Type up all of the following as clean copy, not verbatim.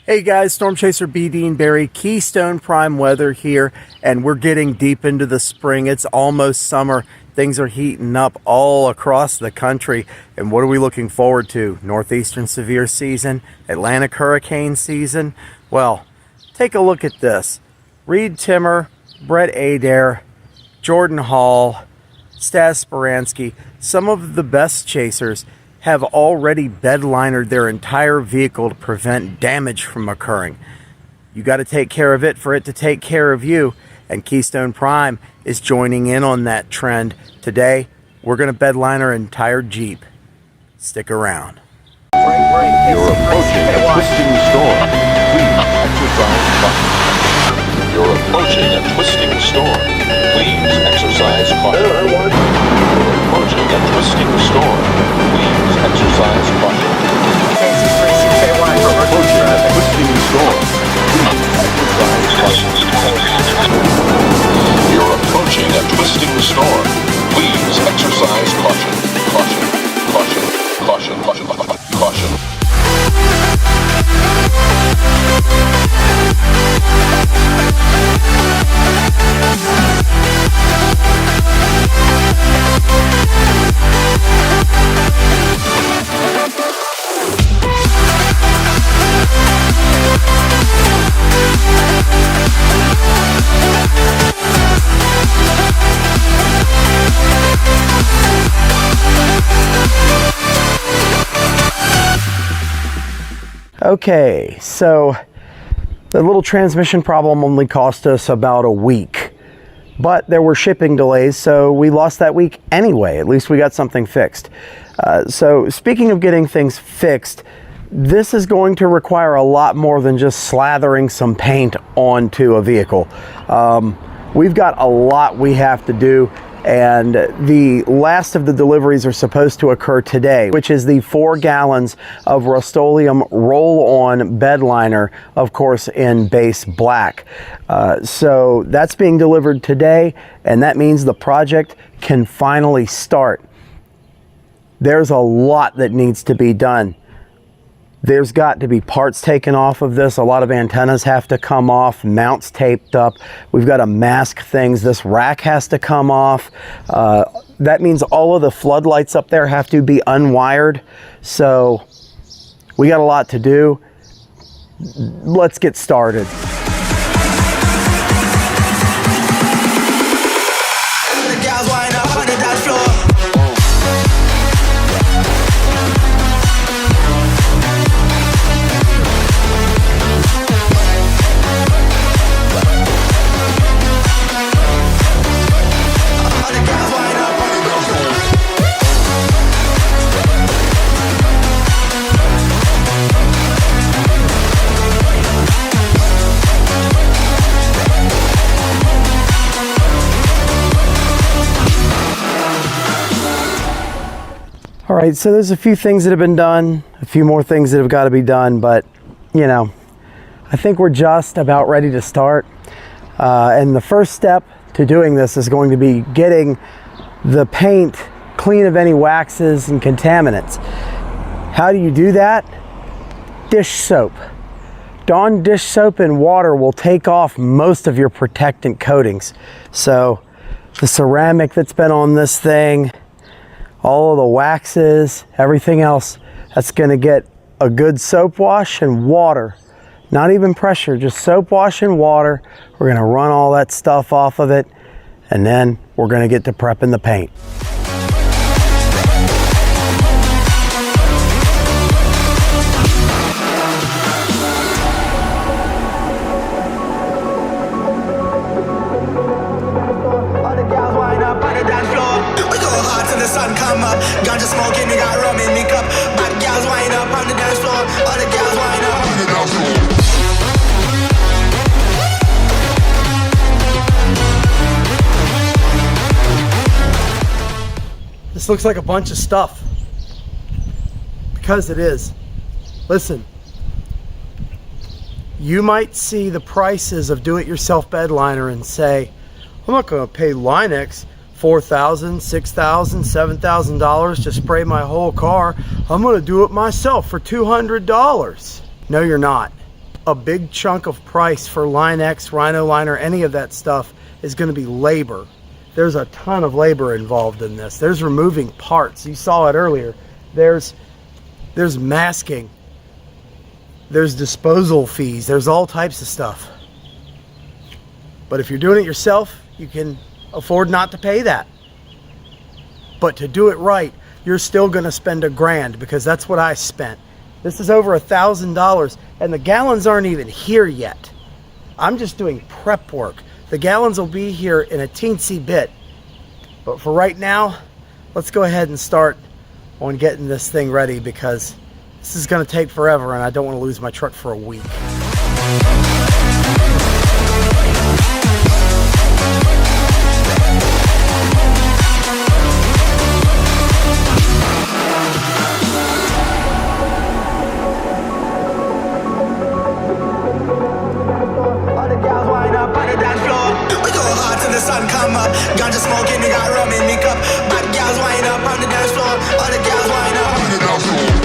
Hey guys, Storm Chaser B. Dean Barry, Keystone Prime weather here, and we're getting deep into the spring. It's almost summer. Things are heating up all across the country. And what are we looking forward to? Northeastern severe season, Atlantic hurricane season. Well, take a look at this. Reed Timmer, Brett Adair, Jordan Hall, Stas Speransky, some of the best chasers have already bedlinered their entire vehicle to prevent damage from occurring. You got to take care of it for it to take care of you, and Keystone Prime is joining in on that trend. Today, we're going to bedline our entire Jeep. Stick around. You're approaching a twisting storm. Please exercise caution. You're approaching a twisting storm. Please exercise caution. You're approaching a twisting storm. Please exercise caution. You're approaching a twisting storm. Please exercise caution. You're approaching a twisting storm. Please exercise caution. Caution. Caution. Caution. Caution. Caution. Okay, so the little transmission problem only cost us about a week, but there were shipping delays, so we lost that week anyway. At least we got something fixed. So speaking of getting things fixed, this is going to require a lot more than just slathering some paint onto a vehicle. We've got a lot we have to do, and the last of the deliveries are supposed to occur today, which is the 4 gallons of Rust-Oleum roll-on bedliner, of course in base black. So that's being delivered today, and that means the project can finally start. There's a lot that needs to be done. There's got to be parts taken off of this. A lot of antennas have to come off, mounts taped up. We've got to mask things. This rack has to come off. That means all of the floodlights up there have to be unwired. So we got a lot to do. Let's get started. All right, so there's a few things that have been done, a few more things that have got to be done, but you know, I think we're just about ready to start. And the first step to doing this is going to be getting the paint clean of any waxes and contaminants. How do you do that? Dish soap. Dawn dish soap and water will take off most of your protectant coatings. So the ceramic that's been on this thing, all of the waxes, everything else, that's gonna get a good soap wash and water. Not even pressure, just soap wash and water. We're gonna run all that stuff off of it, and then we're gonna get to prepping the paint. This looks like a bunch of stuff, because it is. Listen, you might see the prices of do-it-yourself bedliner and say, I'm not going to pay Line-X $4,000, $6,000, $7,000 to spray my whole car. I'm going to do it myself for $200. No, you're not. a big chunk of price for Line X, Rhino Liner, any of that stuff is going to be labor. There's a ton of labor involved in this. There's removing parts. You saw it earlier. There's masking. There's disposal fees. There's all types of stuff. But if you're doing it yourself, you can afford not to pay that. But to do it right, you're still going to spend $1,000, because that's what I spent. This is over $1,000, and the gallons aren't even here yet. I'm just doing prep work. The gallons will be here in a teensy bit. But for right now, let's go ahead and start on getting this thing ready, because this is going to take forever, and I don't want to lose my truck for a week. The sun come up, ganja smoking, they got rum in me cup. Bad girls wind up on the dance floor. All the girls wind up on the dance floor.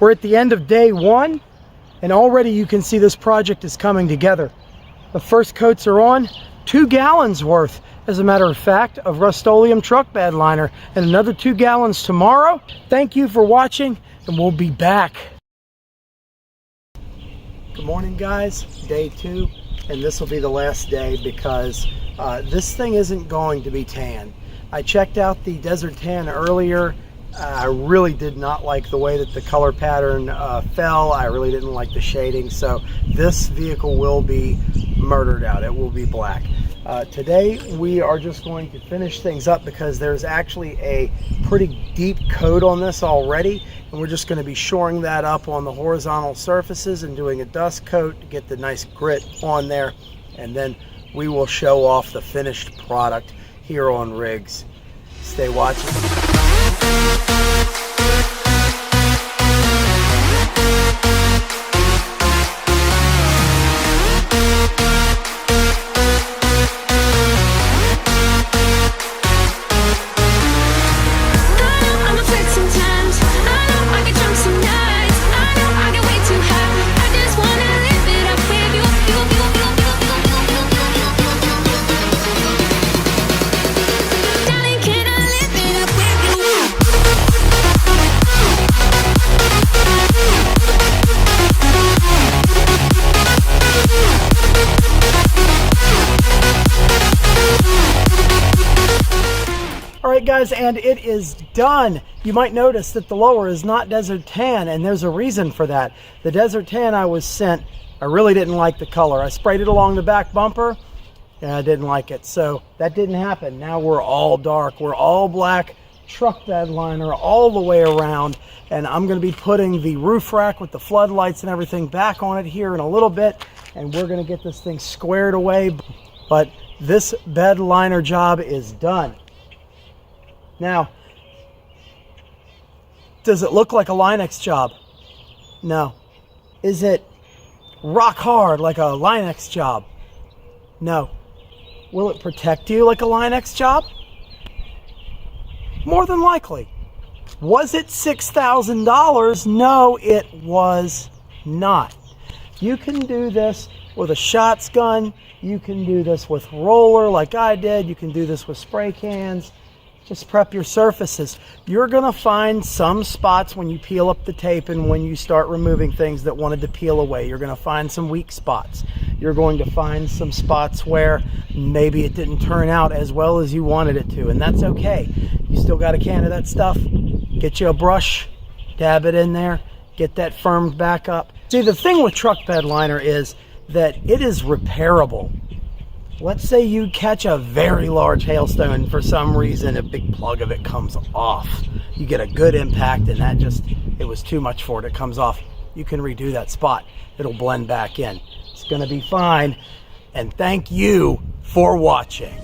We're at the end of day 1, and already you can see this project is coming together. The first coats are on, 2 gallons worth, as a matter of fact, of Rust-Oleum truck bed liner, and another 2 gallons tomorrow. Thank you for watching, and we'll be back. Good morning, guys. Day 2, and this will be the last day, because this thing isn't going to be tan. I checked out the Desert Tan earlier. I really did not like the way that the color pattern fell. I really didn't like the shading, so this vehicle will be murdered out. It will be black. Today we are just going to finish things up, because there's actually a pretty deep coat on this already, and we're just going to be shoring that up on the horizontal surfaces and doing a dust coat to get the nice grit on there, and then we will show off the finished product here on Riggs. Stay watching. Alright guys, and it is done. You might notice that the lower is not Desert Tan, and there's a reason for that. The Desert Tan I was sent, I really didn't like the color. I sprayed it along the back bumper, and I didn't like it. So that didn't happen. Now we're all dark. We're all black truck bed liner all the way around, and I'm going to be putting the roof rack with the floodlights and everything back on it here in a little bit, and we're going to get this thing squared away. But this bed liner job is done. Now, does it look like a Line-X job? No. Is it rock hard like a Line-X job? No. Will it protect you like a Line-X job? More than likely. Was it $6,000? No, it was not. You can do this with a shots gun. You can do this with roller like I did. You can do this with spray cans. Just prep your surfaces. You're gonna find some spots when you peel up the tape and when you start removing things that wanted to peel away. You're gonna find some weak spots. You're going to find some spots where maybe it didn't turn out as well as you wanted it to, and that's okay. You still got a can of that stuff. Get you a brush, dab it in there, get that firmed back up. See, the thing with truck bed liner is that it is repairable. Let's say you catch a very large hailstone, for some reason a big plug of it comes off. You get a good impact and it was too much for it, it comes off. You can redo that spot. It'll blend back in. It's gonna be fine. And thank you for watching.